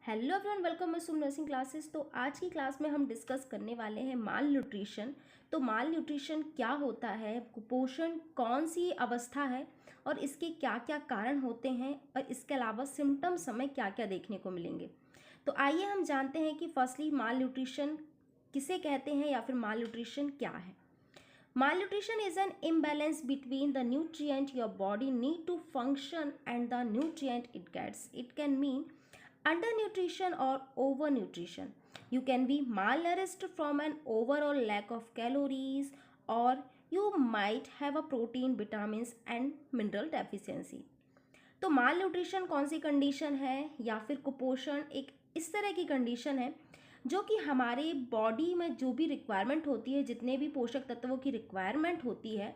Hello everyone, welcome mushroom nursing classes. तो आज की क्लास में हम डिस्कस करने वाले हैं माल न्यूट्रिशन। तो माल न्यूट्रिशन क्या होता है, कुपोषण कौन सी अवस्था है और इसके क्या क्या कारण होते हैं और इसके अलावा सिम्टम्स हमें क्या क्या देखने को मिलेंगे। तो आइए हम जानते हैं कि फर्स्टली माल न्यूट्रिशन किसे कहते हैं या फिर माल न्यूट्रिशन क्या है। Malnutrition is an imbalance between the nutrient your body need to function and the nutrient it gets. It can mean undernutrition or overnutrition. You can be malnourished from an overall lack of calories, or you might have a protein, vitamins and mineral deficiency. तो माल nutrition कौन सी condition है या फिर कुपोषण एक इस तरह की कंडीशन है जो कि हमारे बॉडी में जो भी रिक्वायरमेंट होती है, जितने भी पोषक तत्वों की रिक्वायरमेंट होती है,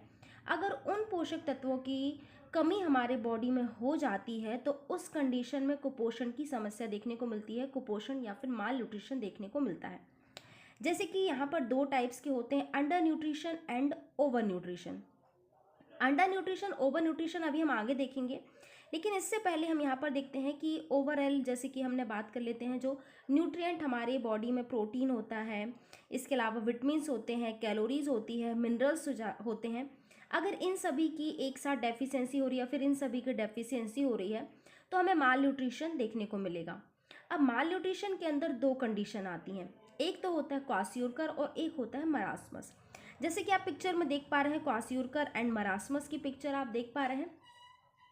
अगर उन पोषक तत्वों की कमी हमारे बॉडी में हो जाती है तो उस कंडीशन में कुपोषण की समस्या देखने को मिलती है। कुपोषण या फिर माल न्यूट्रिशन देखने को मिलता है। जैसे कि यहाँ पर दो टाइप्स के होते हैं, undernutrition and over nutrition. Under nutrition, over nutrition अभी हम आगे देखेंगे, लेकिन इससे पहले हम यहाँ पर देखते हैं कि ओवरऑल जैसे कि हमने बात कर लेते हैं, जो न्यूट्रिएंट हमारे बॉडी में प्रोटीन होता है, इसके अलावा विटामिन्स होते हैं, कैलोरीज होती है, मिनरल्स होते हैं। अगर इन सभी की एक साथ डेफिशिएंसी हो रही है, फिर इन सभी की डेफिशिएंसी हो रही है, तो हमें माल न्यूट्रिशन देखने को मिलेगा। अब माल न्यूट्रिशन के अंदर दो कंडीशन आती हैं, एक तो होता है क्वाशियोरकर और एक होता है मरासमस। जैसे कि आप पिक्चर में देख पा रहे हैं, क्वाशियोरकर एंड मरासमस की पिक्चर आप देख पा रहे हैं।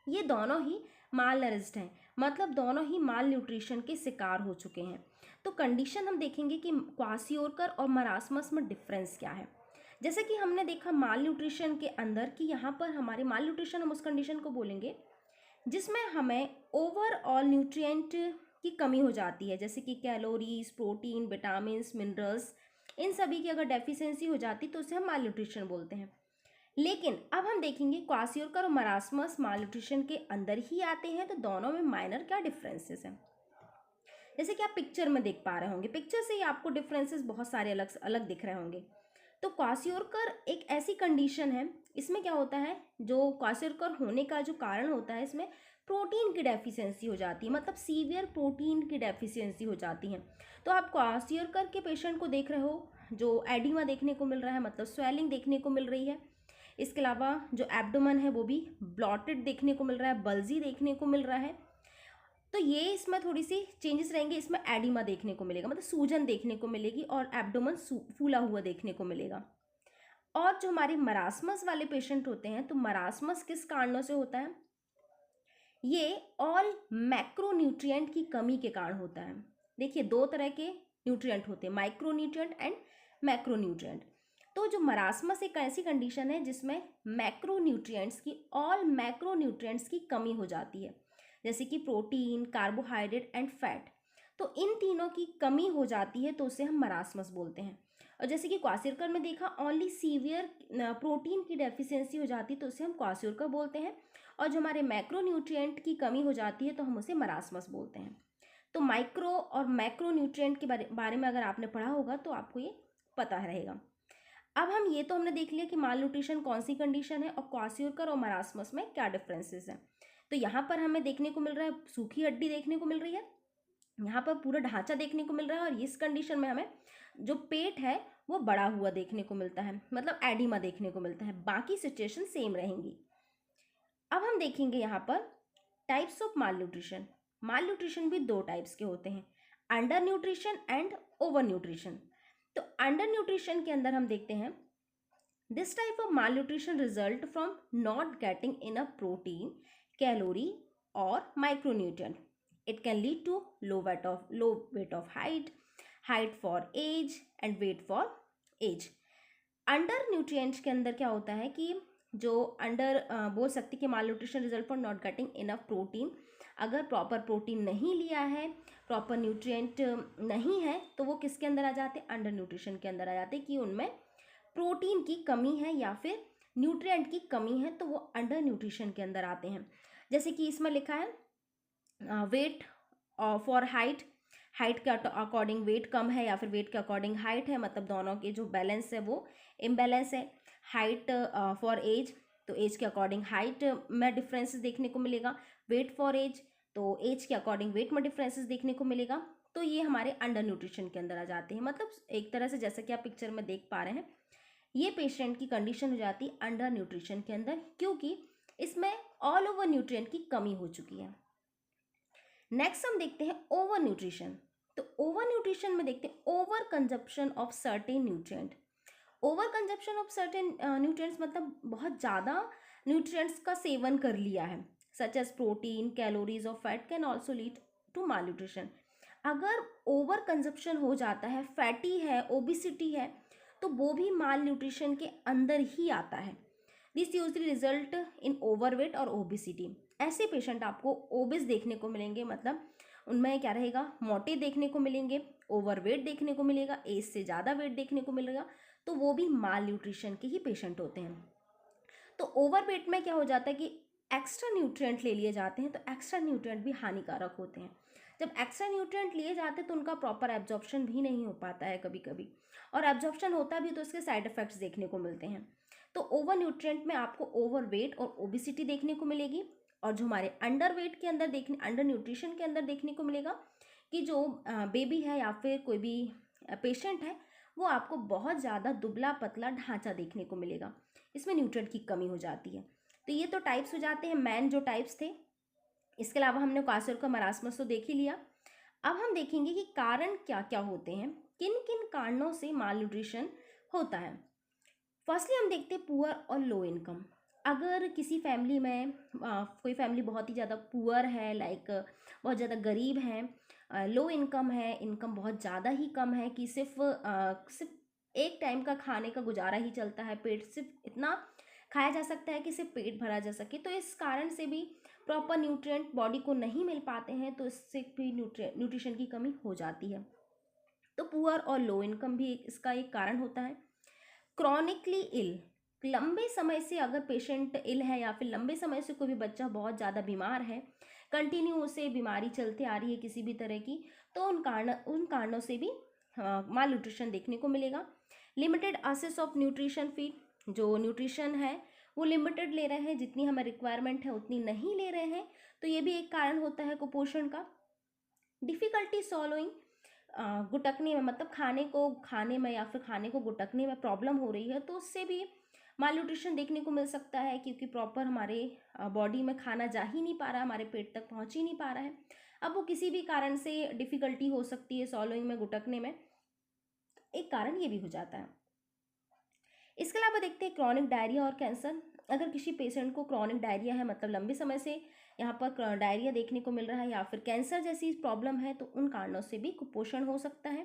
ये दोनों ही माल नरिश्ड हैं, मतलब दोनों ही माल न्यूट्रिशन के शिकार हो चुके हैं। तो कंडीशन हम देखेंगे कि क्वाशियोरकर और मरासमस में डिफरेंस क्या है। जैसे कि हमने देखा माल न्यूट्रिशन के अंदर कि यहाँ पर हमारे माल न्यूट्रिशन, हम उस कंडीशन को बोलेंगे जिसमें हमें ओवरऑल न्यूट्रिएंट की कमी हो जाती है, जैसे कि कैलोरीज, प्रोटीन, विटामिन्स, मिनरल्स, इन सभी की अगर डेफिशिएंसी हो जाती तो उसे हम माल न्यूट्रिशन बोलते हैं। लेकिन अब हम देखेंगे क्वाशियोरकर और मरासमस माल न्यूट्रिशन के अंदर ही आते हैं, तो दोनों में माइनर क्या डिफरेंसेस हैं। जैसे कि आप पिक्चर में देख पा रहे होंगे, पिक्चर से ही आपको डिफरेंसेस बहुत सारे अलग अलग दिख रहे होंगे। तो क्वाशियोरकर एक ऐसी कंडीशन है, इसमें क्या होता है, जो क्वाशियोरकर होने का जो कारण होता है, इसमें प्रोटीन की डेफिशिएंसी हो जाती है, मतलब सीवियर प्रोटीन की डेफिशिएंसी हो जाती है। तो आप क्वाशियोरकर के पेशेंट को देख रहे हो, जो एडिमा देखने को मिल रहा है, मतलब स्वेलिंग देखने को मिल रही है। इसके अलावा जो एब्डोमेन है वो भी ब्लॉटेड देखने को मिल रहा है, बल्जी देखने को मिल रहा है। तो ये इसमें थोड़ी सी चेंजेस रहेंगे, इसमें एडिमा देखने को मिलेगा, मतलब सूजन देखने को मिलेगी और एब्डोमेन फूला हुआ देखने को मिलेगा। और जो हमारे मरासमस वाले पेशेंट होते हैं, तो मरासमस किस कारणों से होता है, ये ऑल मैक्रोन्यूट्रिएंट की कमी के कारण होता है। देखिए, दो तरह के न्यूट्रिएंट होते हैं, माइक्रोन्यूट्रिएंट एंड मैक्रोन्यूट्रिएंट। तो जो मरासमस एक ऐसी कंडीशन है जिसमें मैक्रोन्यूट्रिएंट्स की, ऑल मैक्रोन्यूट्रिएंट्स की कमी हो जाती है, जैसे कि प्रोटीन, कार्बोहाइड्रेट एंड फैट। तो इन तीनों की कमी हो जाती है तो उसे हम मरासमस बोलते हैं। और जैसे कि क्वाशियोरकर में देखा, ओनली सीवियर प्रोटीन की डेफिशिएंसी हो जाती है तो उसे हम क्वाशियोरकर बोलते हैं। और जो हमारे मैक्रोन्यूट्रिएंट की कमी हो जाती है तो हम उसे मरासमस बोलते हैं। तो माइक्रो और मैक्रोन्यूट्रिएंट के बारे में अगर आपने पढ़ा होगा तो आपको ये पता रहेगा। अब हम ये तो हमने देख लिया कि माल न्यूट्रिशन कौन सी कंडीशन है और क्वाशियोरकर और मरासमस में क्या डिफरेंसेस हैं। तो यहाँ पर हमें देखने को मिल रहा है, सूखी हड्डी देखने को मिल रही है, यहाँ पर पूरा ढांचा देखने को मिल रहा है, और इस कंडीशन में हमें जो पेट है वो बड़ा हुआ देखने को मिलता है, मतलब एडिमा देखने को मिलता है। बाकी सिचुएशन सेम रहेंगी। अब हम देखेंगे यहाँ पर types of malnutrition. Malnutrition भी दो टाइप्स के होते हैं, undernutrition and over nutrition. तो अंडर न्यूट्रिशन के अंदर हम देखते हैं, this type of malnutrition result from not getting enough protein, calorie और micronutrient. It can lead to low weight of height for age and weight for age. Under nutrients के अंदर क्या होता है कि जो अंडर बोल सकते कि malnutrition result for not getting enough protein, अगर प्रॉपर प्रोटीन नहीं लिया है, प्रॉपर न्यूट्रिएंट नहीं है, तो वो किसके अंदर आ जाते हैं, अंडर न्यूट्रिशन के अंदर आ जाते हैं, कि उनमें प्रोटीन की कमी है या फिर न्यूट्रिएंट की कमी है, तो वो अंडर न्यूट्रिशन के अंदर आते हैं। जैसे कि इसमें लिखा है वेट फॉर हाइट के अकॉर्डिंग वेट कम है या फिर वेट के अकॉर्डिंग हाइट है, मतलब दोनों के जो बैलेंस है वो इम्बैलेंस है। हाइट फॉर एज, तो एज के अकॉर्डिंग हाइट में डिफरेंसेस देखने को मिलेगा। वेट फॉर एज, तो एज के अकॉर्डिंग वेट में डिफरेंसेस देखने को मिलेगा। तो ये हमारे अंडर न्यूट्रिशन के अंदर आ जाते हैं। मतलब एक तरह से जैसा कि आप पिक्चर में देख पा रहे हैं, ये पेशेंट की कंडीशन हो जाती है अंडर न्यूट्रिशन के अंदर, क्योंकि इसमें ऑल ओवर न्यूट्रिएंट की कमी हो चुकी है। नेक्स्ट हम देखते हैं ओवर न्यूट्रिशन। तो ओवर न्यूट्रिशन में देखते हैं over consumption of certain nutrient. Over consumption of certain nutrients मतलब बहुत ज़्यादा न्यूट्रिएंट्स का सेवन कर लिया है, सच एज प्रोटीन, कैलोरीज और fat can also lead to malnutrition. अगर ओवर कंजप्शन हो जाता है, फैटी है, ओबिसिटी है, तो वो भी माल न्यूट्रिशन के अंदर ही आता है। This usually result in overweight और ओबिसिटी। ऐसे पेशेंट आपको ओबिस देखने को मिलेंगे, मतलब उनमें क्या रहेगा, मोटे देखने को मिलेंगे, ओवरवेट देखने को मिलेगा, एज से ज़्यादा वेट देखने को मिलेगा, तो वो भी माल न्यूट्रिशन के ही पेशेंट होते हैं। तो ओवरवेट में क्या हो जाता है कि एक्स्ट्रा न्यूट्रिएंट ले लिए जाते हैं, तो एक्स्ट्रा न्यूट्रिएंट भी हानिकारक होते हैं। जब एक्स्ट्रा न्यूट्रिएंट लिए जाते हैं तो उनका प्रॉपर एब्जॉर्प्शन भी नहीं हो पाता है कभी कभी, और एब्जॉर्प्शन होता भी तो इसके साइड इफेक्ट्स देखने को मिलते हैं। तो ओवर न्यूट्रिएंट में आपको ओवरवेट और ओबिसिटी देखने को मिलेगी, और जो हमारे अंडर वेट के अंदर अंडर न्यूट्रिशन के अंदर देखने को मिलेगा कि जो बेबी है या फिर कोई भी पेशेंट है, वो आपको बहुत ज़्यादा दुबला पतला ढांचा देखने को मिलेगा। इसमें न्यूट्रिएंट की कमी हो जाती है। तो ये तो टाइप्स हो जाते हैं, मेन जो टाइप्स थे। इसके अलावा हमने क्वार्सियोका मरासमस तो देख ही लिया। अब हम देखेंगे कि कारण क्या क्या होते हैं, किन किन कारणों से माल न्यूट्रिशन होता है। फर्स्टली हम देखते हैं पुअर और लो इनकम। अगर किसी फैमिली में कोई फैमिली बहुत ही ज़्यादा पुअर है, लाइक बहुत ज़्यादा गरीब है, लो इनकम है, इनकम बहुत ज़्यादा ही कम है कि सिर्फ एक टाइम का खाने का गुजारा ही चलता है, पेट सिर्फ इतना खाया जा सकता है कि सिर्फ पेट भरा जा सके, तो इस कारण से भी प्रॉपर न्यूट्रिएंट बॉडी को नहीं मिल पाते हैं, तो इससे भी न्यूट्रिशन की कमी हो जाती है। तो पुअर और लो इनकम भी इसका एक कारण होता है। क्रॉनिकली इल, लंबे समय से अगर पेशेंट इल है या फिर लंबे समय से कोई भी बच्चा बहुत ज़्यादा बीमार है, कंटिन्यू उसे बीमारी चलती आ रही है किसी भी तरह की, तो उन कारणों से भी माल न्यूट्रिशन देखने को मिलेगा। Limited access of nutrition feed, जो न्यूट्रिशन है वो लिमिटेड ले रहे हैं, जितनी हमें रिक्वायरमेंट है उतनी नहीं ले रहे हैं, तो ये भी एक कारण होता है कुपोषण का। डिफ़िकल्टी सॉलोइंग, गुटकने में, मतलब खाने में या फिर खाने को गुटकने में प्रॉब्लम हो रही है, तो उससे भी माल न्यूट्रिशन देखने को मिल सकता है, क्योंकि प्रॉपर हमारे बॉडी में खाना जा ही नहीं पा रहा है, हमारे पेट तक पहुंच ही नहीं पा रहा है। अब वो किसी भी कारण से डिफ़िकल्टी हो सकती है सॉलोइंग में, गुटकने में, एक कारण ये भी हो जाता है। इसके अलावा देखते हैं क्रॉनिक डायरिया और कैंसर। अगर किसी पेशेंट को क्रॉनिक डायरिया है, मतलब लंबे समय से यहाँ पर डायरिया देखने को मिल रहा है, या फिर कैंसर जैसी प्रॉब्लम है, तो उन कारणों से भी कुपोषण हो सकता है।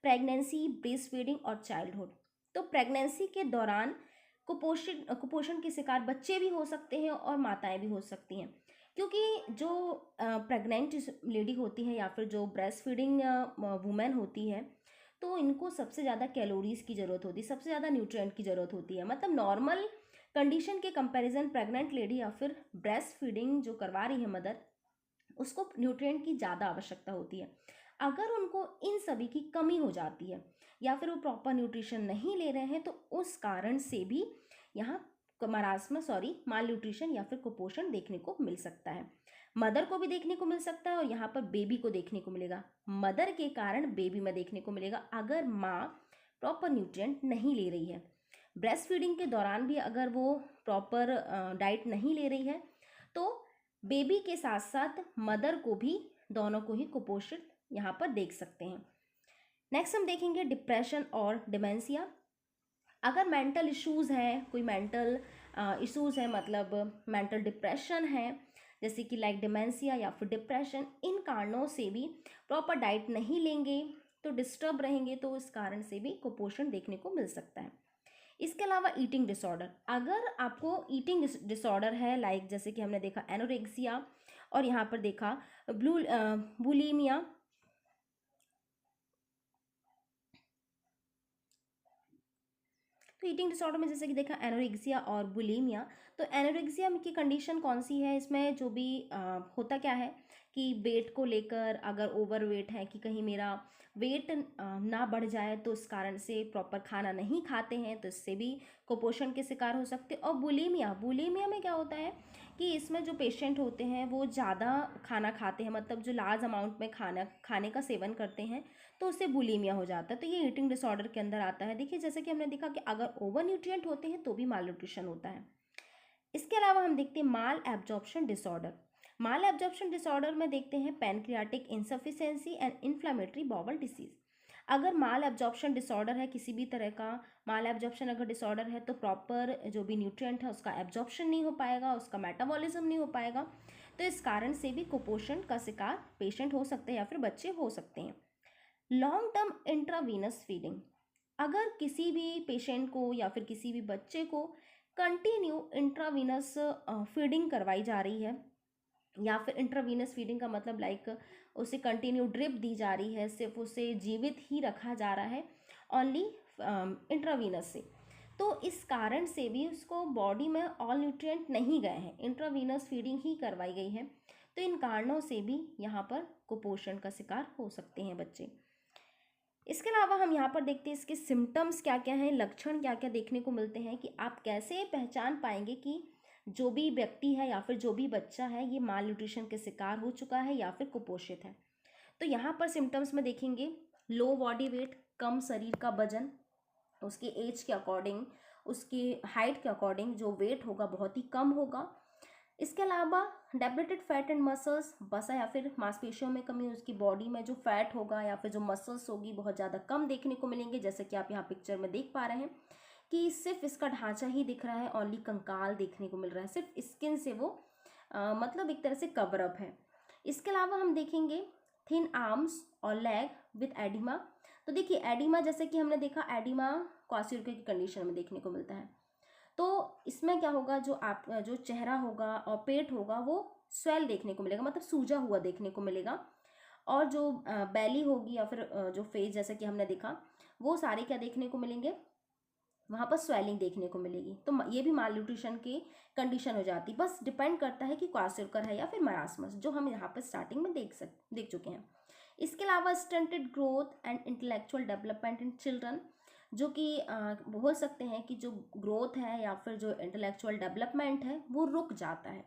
प्रेगनेंसी, ब्रेस्ट फीडिंग और चाइल्डहुड। तो प्रेगनेंसी के दौरान कुपोषण के शिकार बच्चे भी हो सकते हैं और माताएं भी हो सकती हैं, क्योंकि जो प्रेग्नेंट लेडी होती है या फिर जो ब्रेस्ट फीडिंग वुमेन होती है, तो इनको सबसे ज़्यादा कैलोरीज की ज़रूरत होती है, सबसे ज़्यादा न्यूट्रिएंट की ज़रूरत होती है। मतलब नॉर्मल कंडीशन के कंपैरिजन प्रेग्नेंट लेडी या फिर ब्रेस्ट फीडिंग जो करवा रही है मदर, उसको न्यूट्रिएंट की ज़्यादा आवश्यकता होती है। अगर उनको इन सभी की कमी हो जाती है या फिर वो प्रॉपर न्यूट्रिशन नहीं ले रहे हैं, तो उस कारण से भी यहाँ माल न्यूट्रिशन या फिर कुपोषण देखने को मिल सकता है। मदर को भी देखने को मिल सकता है और यहाँ पर बेबी को देखने को मिलेगा। मदर के कारण बेबी में देखने को मिलेगा, अगर माँ प्रॉपर न्यूट्रिएंट नहीं ले रही है। ब्रेस्ट फीडिंग के दौरान भी अगर वो प्रॉपर डाइट नहीं ले रही है, तो बेबी के साथ साथ मदर को भी, दोनों को ही कुपोषित यहाँ पर देख सकते हैं। नेक्स्ट हम देखेंगे डिप्रेशन और डिमेंशिया। अगर मेंटल इश्यूज़ हैं, कोई मेंटल इश्यूज़ हैं, मतलब मेंटल डिप्रेशन है, जैसे कि लाइक डिमेंशिया या फिर डिप्रेशन, इन कारणों से भी प्रॉपर डाइट नहीं लेंगे तो डिस्टर्ब रहेंगे, तो इस कारण से भी कुपोषण देखने को मिल सकता है। इसके अलावा ईटिंग डिसऑर्डर, अगर आपको ईटिंग डिसऑर्डर है, लाइक जैसे कि हमने देखा एनोरेक्सिया और यहाँ पर देखा बुलीमिया, तो ईटिंग डिसऑर्डर में जैसे कि देखा एनोरेक्सिया और बुलीमिया, तो एनोरेक्सिया की कंडीशन कौन सी है, इसमें जो भी होता क्या है कि वेट को लेकर अगर ओवर वेट है कि कहीं मेरा वेट ना बढ़ जाए, तो इस कारण से प्रॉपर खाना नहीं खाते हैं तो इससे भी कुपोषण के शिकार हो सकते हैं। और बुलीमिया, बुलीमिया में क्या होता है कि इसमें जो पेशेंट होते हैं वो ज़्यादा खाना खाते हैं, मतलब जो लार्ज अमाउंट में खाने का सेवन करते हैं, तो उससे बुलीमिया हो जाता है। तो ये ईटिंग डिसऑर्डर के अंदर आता है। देखिए जैसे कि हमने देखा कि अगर ओवर न्यूट्रिएंट होते हैं तो भी माल न्यूट्रिशन होता है। इसके अलावा हम देखते हैं माल एब्जॉर्प्शन डिसऑर्डर। माल एब्जॉर्प्शन डिसऑर्डर में देखते हैं pancreatic insufficiency and inflammatory bowel disease. अगर माल एब्जॉर्प्शन डिसऑर्डर है, किसी भी तरह का माल एब्जॉर्प्शन अगर डिसऑर्डर है, तो प्रॉपर जो भी न्यूट्रिएंट है उसका एब्जॉर्प्शन नहीं हो पाएगा, उसका मेटाबॉलिज्म नहीं हो पाएगा, तो इस कारण से भी कुपोषण का शिकार पेशेंट हो सकते हैं या फिर बच्चे हो सकते हैं। लॉन्ग टर्म इंट्रावीनस फीडिंग, अगर किसी भी पेशेंट को या फिर किसी भी बच्चे को कंटिन्यू इंट्रावीनस फीडिंग करवाई जा रही है, या फिर इंट्रावीनस फीडिंग का मतलब लाइक उसे कंटिन्यू ड्रिप दी जा रही है, सिर्फ उसे जीवित ही रखा जा रहा है ओनली इंट्रावीनस से, तो इस कारण से भी उसको बॉडी में ऑल न्यूट्रिएंट नहीं गए हैं, इंट्रावीनस फीडिंग ही करवाई गई है, तो इन कारणों से भी यहाँ पर कुपोषण का शिकार हो सकते हैं बच्चे। इसके अलावा हम यहाँ पर देखते हैं इसके सिम्टम्स क्या क्या हैं, लक्षण क्या क्या देखने को मिलते हैं, कि आप कैसे पहचान पाएंगे कि जो भी व्यक्ति है या फिर जो भी बच्चा है ये माल न्यूट्रिशन के शिकार हो चुका है या फिर कुपोषित है। तो यहाँ पर सिम्टम्स में देखेंगे लो बॉडी वेट, कम शरीर का वजन, उसके एज के अकॉर्डिंग, उसकी हाइट के अकॉर्डिंग जो वेट होगा बहुत ही कम होगा। इसके अलावा डेब्लेटेड फैट एंड मसल्स, वसा या फिर मांसपेशियों में कमी, उसकी बॉडी में जो फैट होगा या फिर जो मसल्स होगी बहुत ज़्यादा कम देखने को मिलेंगे, जैसे कि आप यहाँ पिक्चर में देख पा रहे हैं कि सिर्फ इसका ढांचा ही दिख रहा है, ओनली कंकाल देखने को मिल रहा है, सिर्फ स्किन से वो मतलब एक तरह से कवर अप है। इसके अलावा हम देखेंगे थिन आर्म्स और लेग विद एडिमा। तो देखिए एडिमा, जैसे कि हमने देखा एडिमा क्वासियोरका की कंडीशन में देखने को मिलता है, तो इसमें क्या होगा, जो चेहरा होगा और पेट होगा वो स्वेल देखने को मिलेगा, मतलब सूजा हुआ देखने को मिलेगा, और जो बैली होगी या फिर जो फेस जैसा कि हमने देखा, वो सारे क्या देखने को मिलेंगे, वहाँ पर स्वेलिंग देखने को मिलेगी। तो ये भी माल न्यूट्रिशन की कंडीशन हो जाती है। बस डिपेंड करता है कि क्वासियोरकर है या फिर मरासमस, जो हम यहाँ पर स्टार्टिंग में देख चुके हैं। इसके अलावा stunted growth and intellectual development in children, जो कि बोल सकते हैं कि जो ग्रोथ है या फिर जो इंटेलेक्चुअल डेवलपमेंट है वो रुक जाता है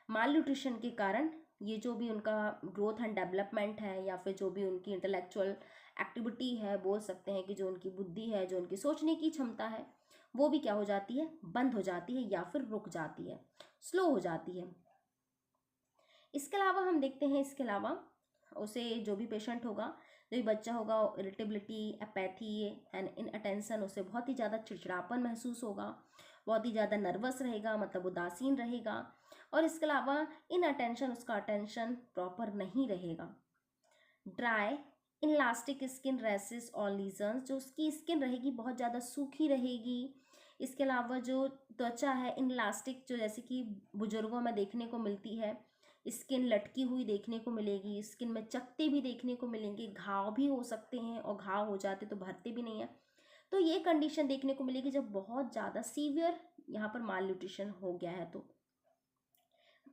माल न्यूट्रिशन के कारण। ये जो भी उनका ग्रोथ एंड डेवलपमेंट है या फिर जो भी उनकी इंटेलेक्चुअल एक्टिविटी है, बोल सकते हैं कि जो उनकी बुद्धि है, जो उनकी सोचने की क्षमता है, वो भी क्या हो जाती है, बंद हो जाती है या फिर रुक जाती है, स्लो हो जाती है। इसके अलावा हम देखते हैं, इसके अलावा उसे जो भी पेशेंट होगा, जो भी बच्चा होगा, इरिटेबिलिटी, एपैथी एंड इनअटेंशन, उसे बहुत ही ज़्यादा चिड़चिड़ापन महसूस होगा, बहुत ही ज़्यादा नर्वस रहेगा, मतलब उदासीन रहेगा, और इसके अलावा इनअटेंशन, उसका अटेंशन प्रॉपर नहीं रहेगा। ड्राई इनलास्टिक स्किन रैसेस और लीजन्स, जो उसकी स्किन रहेगी बहुत ज़्यादा सूखी रहेगी। इसके अलावा जो त्वचा है इनलास्टिक, जो जैसे कि बुजुर्गों में देखने को मिलती है, स्किन लटकी हुई देखने को मिलेगी, स्किन में चकत्ते भी देखने को मिलेंगे, घाव भी हो सकते हैं, और घाव हो जाते तो भरते भी नहीं है। तो ये कंडीशन देखने को मिलेगी जब बहुत ज़्यादा सीवियर यहाँ पर माल न्यूट्रिशन हो गया है। तो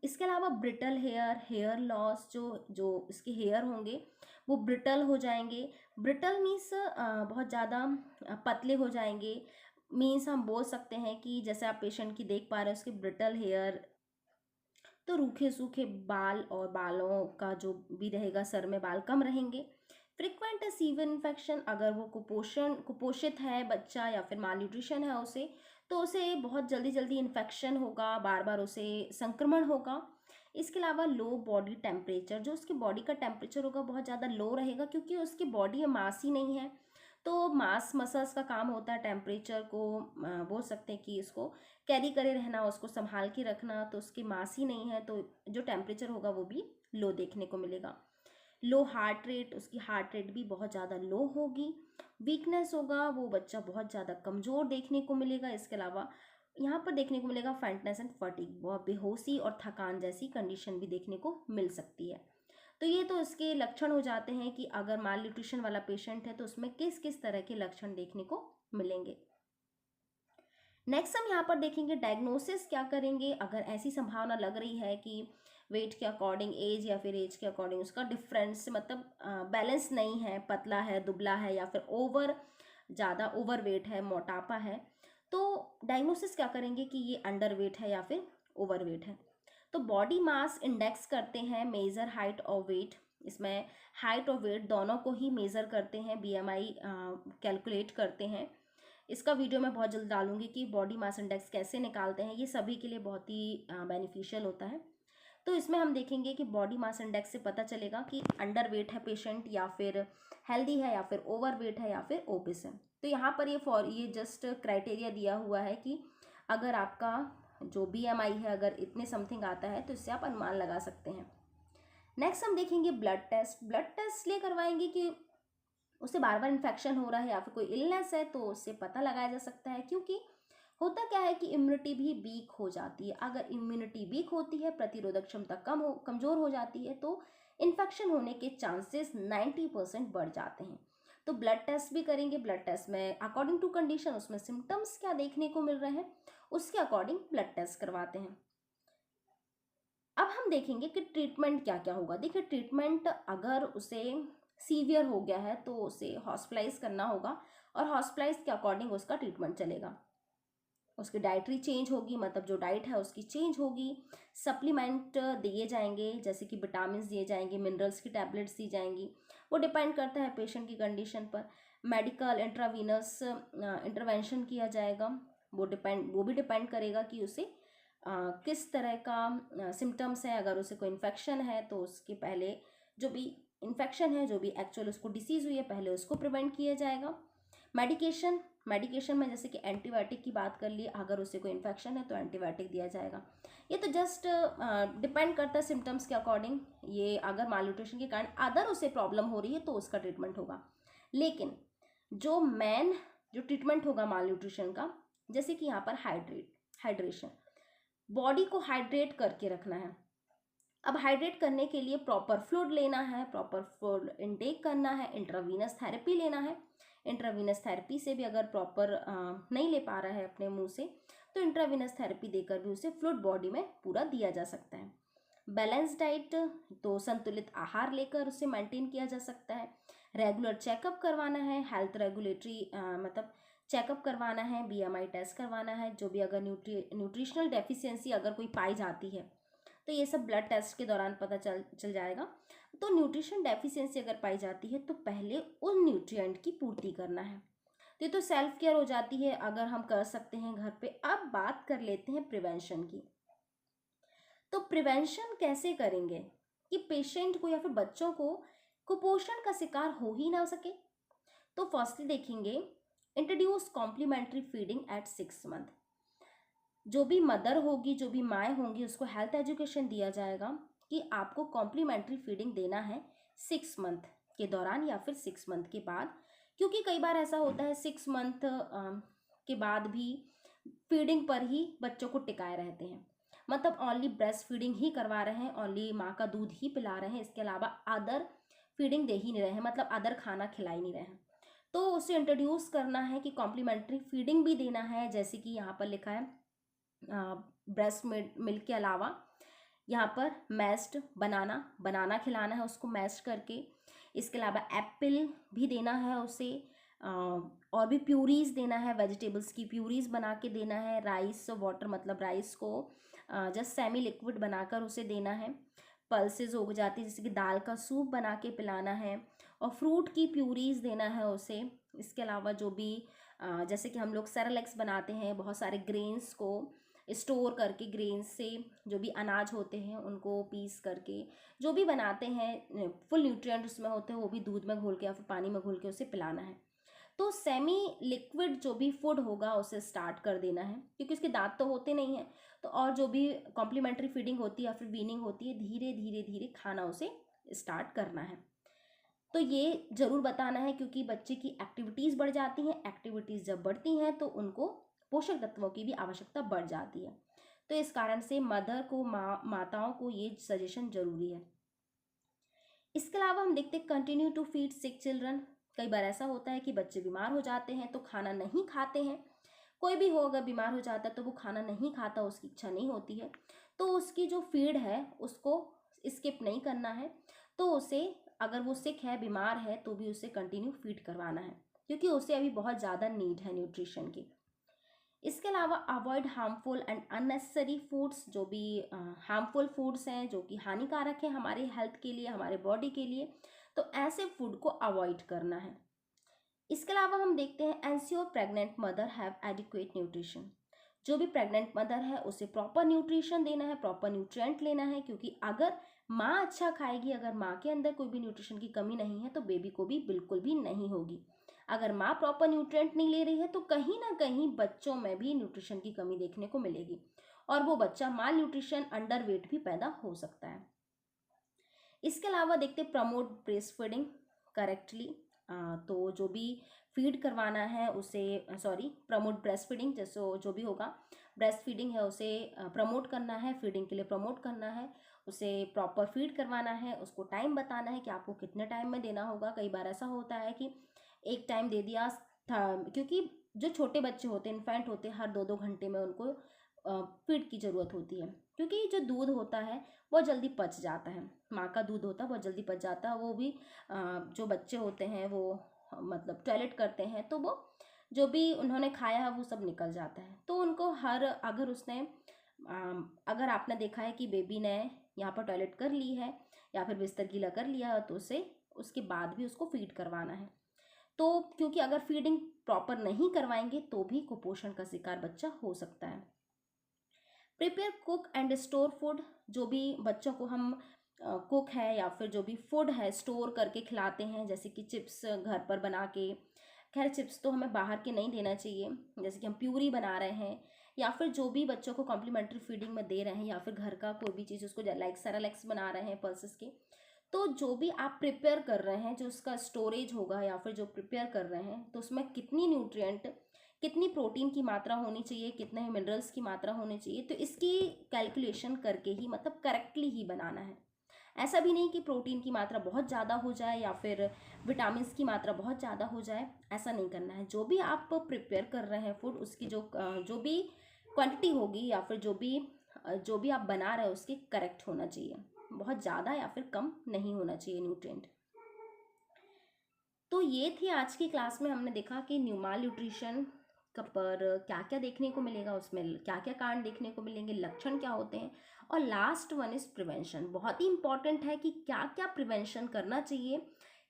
इसके अलावा ब्रिटल हेयर, हेयर लॉस, जो इसके हेयर होंगे वो ब्रिटल हो जाएंगे। ब्रिटल मीन्स बहुत ज़्यादा पतले हो जाएंगे, मीन्स हम बोल सकते हैं कि जैसे आप पेशेंट की देख पा रहे हैं उसके ब्रिटल हेयर, तो रूखे सूखे बाल, और बालों का जो भी रहेगा, सर में बाल कम रहेंगे। फ्रिक्वेंट सीवियर इन्फेक्शन, अगर वो कुपोषित है बच्चा या फिर माल न्यूट्रिशन है उसे, तो उसे बहुत जल्दी जल्दी इन्फेक्शन होगा, बार बार उसे संक्रमण होगा। इसके अलावा लो बॉडी टेम्परेचर, जो उसकी बॉडी का टेम्परेचर होगा बहुत ज़्यादा लो रहेगा, क्योंकि उसकी बॉडी में मांस ही नहीं है, तो मांस मसल्स का काम होता है टेम्परेचर को बोल सकते हैं कि इसको कैरी करे रहना, उसको संभाल के रखना, तो उसकी मांस ही नहीं है, तो जो टेम्परेचर होगा वो भी लो देखने को मिलेगा। लो हार्ट रेट, उसकी हार्ट रेट भी बहुत ज़्यादा लो होगी। वीकनेस होगा, वो बच्चा बहुत ज़्यादा कमज़ोर देखने को मिलेगा। इसके अलावा यहाँ पर देखने को मिलेगा फेंटनेस एंड फटीग, बहुत बेहोशी और थकान जैसी कंडीशन भी देखने को मिल सकती है। तो ये तो इसके लक्षण हो जाते हैं कि अगर माल न्यूट्रिशन वाला पेशेंट है तो उसमें किस किस तरह के लक्षण देखने को मिलेंगे। नेक्स्ट हम यहाँ पर देखेंगे डायग्नोसिस क्या करेंगे, अगर ऐसी संभावना लग रही है कि वेट के अकॉर्डिंग, एज या फिर एज के अकॉर्डिंग उसका डिफरेंस, मतलब बैलेंस नहीं है, पतला है, दुबला है, या फिर ज़्यादा ओवर वेट है, मोटापा है, तो डायग्नोसिस क्या करेंगे कि ये अंडर वेट है या फिर ओवर वेट है। तो बॉडी मास इंडेक्स करते हैं, मेजर हाइट और वेट, इसमें हाइट और वेट दोनों को ही मेज़र करते हैं, बीएमआई कैलकुलेट करते हैं। इसका वीडियो मैं बहुत जल्द डालूंगी कि बॉडी मास इंडेक्स कैसे निकालते हैं, ये सभी के लिए बहुत ही बेनिफिशियल होता है। तो इसमें हम देखेंगे कि बॉडी मास इंडेक्स से पता चलेगा कि अंडर वेट है पेशेंट, या फिर हेल्दी है, या फिर ओवर वेट है, या फिर ओबिस है। तो यहाँ पर ये जस्ट क्राइटेरिया दिया हुआ है कि अगर आपका जो बीएमआई है अगर इतने समथिंग आता है तो इससे आप अनुमान लगा सकते हैं। नेक्स्ट हम देखेंगे ब्लड टेस्ट। ब्लड टेस्ट इसलिए करवाएंगे कि उससे बार बार इन्फेक्शन हो रहा है या फिर कोई इलनेस है तो उससे पता लगाया जा सकता है, क्योंकि होता क्या है कि इम्यूनिटी भी वीक हो जाती है। अगर इम्यूनिटी वीक होती है, प्रतिरोधक क्षमता कमज़ोर हो जाती है, तो इन्फेक्शन होने के चांसेस 90% बढ़ जाते हैं। तो ब्लड टेस्ट भी करेंगे। ब्लड टेस्ट में अकॉर्डिंग टू कंडीशन उसमें सिम्टम्स क्या देखने को मिल रहे हैं उसके अकॉर्डिंग ब्लड टेस्ट करवाते हैं। अब हम देखेंगे कि ट्रीटमेंट क्या क्या होगा। देखिए, ट्रीटमेंट अगर उसे सीवियर हो गया है तो उसे हॉस्पिटलाइज करना होगा, और हॉस्पिटलाइज के अकॉर्डिंग उसका ट्रीटमेंट चलेगा। उसकी डाइटरी चेंज होगी, मतलब जो डाइट है उसकी चेंज होगी। सप्लीमेंट दिए जाएंगे, जैसे कि विटामिन दिए जाएंगे, मिनरल्स की टैबलेट्स दी जाएंगी, वो डिपेंड करता है पेशेंट की कंडीशन पर। मेडिकल इंट्रावीनस इंटरवेंशन किया जाएगा, वो भी डिपेंड करेगा कि उसे किस तरह का सिम्टम्स है। अगर उसे कोई इन्फेक्शन है तो उसके पहले जो भी इन्फेक्शन है, जो भी एक्चुअल उसको डिसीज़ हुई है, पहले उसको प्रिवेंट किया जाएगा। मेडिकेशन में जैसे कि एंटीबायोटिक की बात कर ली, अगर उसे कोई इन्फेक्शन है तो एंटीबायोटिक दिया जाएगा। ये तो जस्ट डिपेंड करता है सिम्टम्स के अकॉर्डिंग। ये अगर मालन्यूट्रिशन के कारण अदर उसे प्रॉब्लम हो रही है तो उसका ट्रीटमेंट होगा। लेकिन जो ट्रीटमेंट होगा मालन्यूट्रिशन का, जैसे कि यहाँ पर हाइड्रेशन, बॉडी को हाइड्रेट करके रखना है। अब हाइड्रेट करने के लिए प्रॉपर फ्लूइड लेना है, प्रॉपर फ्लूइड इनटेक करना है, इंट्रावीनस थेरेपी लेना है। इंट्रावीनस थेरेपी से भी अगर प्रॉपर नहीं ले पा रहा है अपने मुंह से, तो इंट्रावीनस थेरेपी देकर भी उसे फ्लूइड बॉडी में पूरा दिया जा सकता है। बैलेंस डाइट, तो संतुलित आहार लेकर उसे मेंटेन किया जा सकता है। रेगुलर चेकअप करवाना है, हेल्थ रेगुलेटरी मतलब चेकअप करवाना है, बीएमआई टेस्ट करवाना है। जो भी अगर न्यूट्रिशनल डेफिशिएंसी अगर कोई पाई जाती है तो ये सब ब्लड टेस्ट के दौरान पता चल जाएगा। तो न्यूट्रिशन डेफिशिएंसी अगर पाई जाती है तो पहले उन न्यूट्रिएंट की पूर्ति करना है। तो ये तो सेल्फ केयर हो जाती है, अगर हम कर सकते हैं घर पे। अब बात कर लेते हैं प्रिवेंशन की। तो प्रिवेंशन कैसे करेंगे कि पेशेंट को या फिर बच्चों को कुपोषण का शिकार हो ही ना सके। तो फर्स्टली देखेंगे, introduce complementary feeding at 6 month. जो भी मदर होगी, जो भी माएँ होंगी, उसको हेल्थ एजुकेशन दिया जाएगा कि आपको कॉम्प्लीमेंट्री फीडिंग देना है 6 मंथ के दौरान या फिर 6 मंथ के बाद। क्योंकि कई बार ऐसा होता है 6 मंथ के बाद भी फीडिंग पर ही बच्चों को टिकाए रहते हैं, मतलब ओनली ब्रेस्ट फीडिंग ही करवा रहे हैं, ओनली माँ का दूध ही पिला रहे हैं, इसके अलावा अदर फीडिंग दे ही नहीं रहे हैं, मतलब अदर खाना खिला ही नहीं रहे हैं। तो उसे इंट्रोड्यूस करना है कि कॉम्प्लीमेंट्री फीडिंग भी देना है, जैसे कि यहाँ पर लिखा है ब्रेस्ट मिल्क के अलावा यहाँ पर मैश्ड बनाना खिलाना है उसको मैश करके। इसके अलावा एप्पल भी देना है उसे, और भी प्यूरीज देना है, वेजिटेबल्स की प्यूरीज बना के देना है। राइस वाटर, मतलब राइस को जस्ट सेमी लिक्विड बनाकर उसे देना है। पल्सेस हो जाती है, जैसे कि दाल का सूप बना के पिलाना है, और फ्रूट की प्यूरीज देना है उसे। इसके अलावा जो भी जैसे कि हम लोग सेरेलैक्स बनाते हैं, बहुत सारे ग्रेन्स को स्टोर करके, ग्रेन्स से जो भी अनाज होते हैं उनको पीस करके जो भी बनाते हैं, फुल न्यूट्रिएंट उसमें होते हैं, वो भी दूध में घोल के या फिर पानी में घोल के उसे पिलाना है। तो सेमी लिक्विड जो भी फूड होगा उसे स्टार्ट कर देना है, क्योंकि उसके दांत तो होते नहीं हैं। तो और जो भी कॉम्प्लीमेंट्री फीडिंग होती है या फिर वीनिंग होती है, धीरे धीरे धीरे खाना उसे स्टार्ट करना है। तो ये ज़रूर बताना है, क्योंकि बच्चे की एक्टिविटीज़ बढ़ जाती हैं। एक्टिविटीज़ जब बढ़ती हैं तो उनको पोषक तत्वों की भी आवश्यकता बढ़ जाती है। तो इस कारण से मदर को, माताओं को ये सजेशन जरूरी है। इसके अलावा हम देखते हैं continue to feed sick children. कई बार ऐसा होता है कि बच्चे बीमार हो जाते हैं तो खाना नहीं खाते हैं। कोई भी हो अगर बीमार हो जाता है तो वो खाना नहीं खाता, उसकी इच्छा नहीं होती है, तो उसकी जो फीड है उसको स्किप नहीं करना है। तो उसे, अगर वो सिक है, बीमार है, तो भी उसे कंटिन्यू फीड करवाना है, क्योंकि उसे अभी बहुत ज़्यादा नीड है न्यूट्रिशन की। इसके अलावा avoid harmful and unnecessary foods, जो भी हार्मफुल फूड्स हैं, जो कि हानिकारक हैं हमारे हेल्थ के लिए, हमारे बॉडी के लिए, तो ऐसे फूड को अवॉइड करना है। इसके अलावा हम देखते हैं ensure pregnant mother have adequate nutrition. जो भी प्रेग्नेंट मदर है उसे प्रॉपर न्यूट्रिशन देना है, प्रॉपर न्यूट्रिएंट लेना है, क्योंकि अगर माँ अच्छा खाएगी, अगर माँ के अंदर कोई भी न्यूट्रिशन की कमी नहीं है तो बेबी को भी बिल्कुल भी नहीं होगी। अगर माँ प्रॉपर न्यूट्रिएंट नहीं ले रही है तो कहीं ना कहीं बच्चों में भी न्यूट्रिशन की कमी देखने को मिलेगी, और वो बच्चा माल न्यूट्रिशन, अंडर वेट भी पैदा हो सकता है। इसके अलावा देखते प्रमोट ब्रेस्ट फीडिंग करेक्टली। तो जो भी फीड करवाना है उसे, सॉरी, प्रमोट ब्रेस्ट फीडिंग, जैसे जो भी होगा, ब्रेस्ट फीडिंग है उसे प्रमोट करना है, फीडिंग के लिए प्रमोट करना है, उसे प्रॉपर फीड करवाना है, उसको टाइम बताना है कि आपको कितने टाइम में देना होगा। कई बार ऐसा होता है कि एक टाइम दे दिया था, क्योंकि जो छोटे बच्चे होते हैं, इन्फेंट होते हैं, हर 2-2 घंटे में उनको फीड की ज़रूरत होती है, क्योंकि जो दूध होता है बहुत जल्दी पच जाता है, माँ का दूध होता है बहुत जल्दी पच जाता है। वो भी जो बच्चे होते हैं वो मतलब टॉयलेट करते हैं, तो वो जो भी उन्होंने खाया है वो सब निकल जाता है। तो उनको अगर उसने अगर आपने देखा है कि बेबी ने यहाँ पर टॉयलेट कर ली है या फिर बिस्तर गीला कर लिया है, तो उसे उसके बाद भी उसको फीड करवाना है। तो क्योंकि अगर फीडिंग प्रॉपर नहीं करवाएंगे तो भी कुपोषण का शिकार बच्चा हो सकता है। Prepare cook and store food, जो भी बच्चों को हम कुक है या फिर जो भी फूड है स्टोर करके खिलाते हैं, जैसे कि चिप्स घर पर बना के, खैर चिप्स तो हमें बाहर के नहीं देना चाहिए, जैसे कि हम प्यूरी बना रहे हैं या फिर जो भी बच्चों को कॉम्प्लीमेंट्री फीडिंग में दे रहे हैं, या फिर घर का कोई भी चीज़ उसको लाइक सेरेलैक्स बना रहे हैं पल्सेस के, तो जो भी आप प्रिपेयर कर रहे हैं, जो उसका स्टोरेज होगा या फिर जो प्रिपेयर कर रहे हैं, तो उसमें कितनी न्यूट्रिएंट, कितनी प्रोटीन की मात्रा होनी चाहिए, कितने मिनरल्स की मात्रा होनी चाहिए, तो इसकी कैलकुलेशन करके ही, मतलब करेक्टली ही बनाना है। ऐसा भी नहीं कि प्रोटीन की मात्रा बहुत ज़्यादा हो जाए या फिर विटामिन की मात्रा बहुत ज़्यादा हो जाए, ऐसा नहीं करना है। जो भी आप प्रिपेयर कर रहे हैं फूड, उसकी जो भी क्वांटिटी होगी या फिर जो भी आप बना रहे हैं उसकी करेक्ट होना चाहिए, बहुत ज़्यादा या फिर कम नहीं होना चाहिए न्यूट्रिएंट। तो ये थी आज की क्लास में, हमने देखा कि माल न्यूट्रिशन पर क्या क्या देखने को मिलेगा, उसमें क्या क्या कारण देखने को मिलेंगे, लक्षण क्या होते हैं, और लास्ट वन इज प्रिवेंशन। बहुत ही इंपॉर्टेंट है कि क्या क्या प्रिवेंशन करना चाहिए,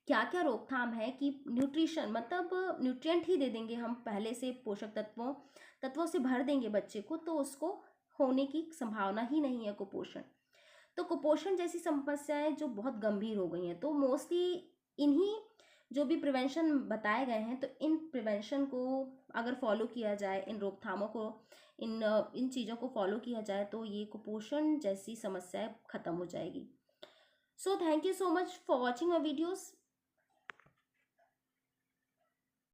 क्या क्या रोकथाम है, कि न्यूट्रिशन मतलब न्यूट्रिएंट ही दे देंगे हम पहले से, पोषक तत्वों से भर देंगे बच्चे को, तो उसको होने की संभावना ही नहीं है कुपोषण। तो कुपोषण जैसी समस्याएं जो बहुत गंभीर हो गई हैं, तो मोस्टली इन्हीं जो भी प्रिवेंशन बताए गए हैं, तो इन प्रिवेंशन को अगर फॉलो किया जाए, इन रोकथामों को, इन चीज़ों को फॉलो किया जाए, तो ये कुपोषण जैसी समस्याएं खत्म हो जाएगी। So thank you so much for watching my videos.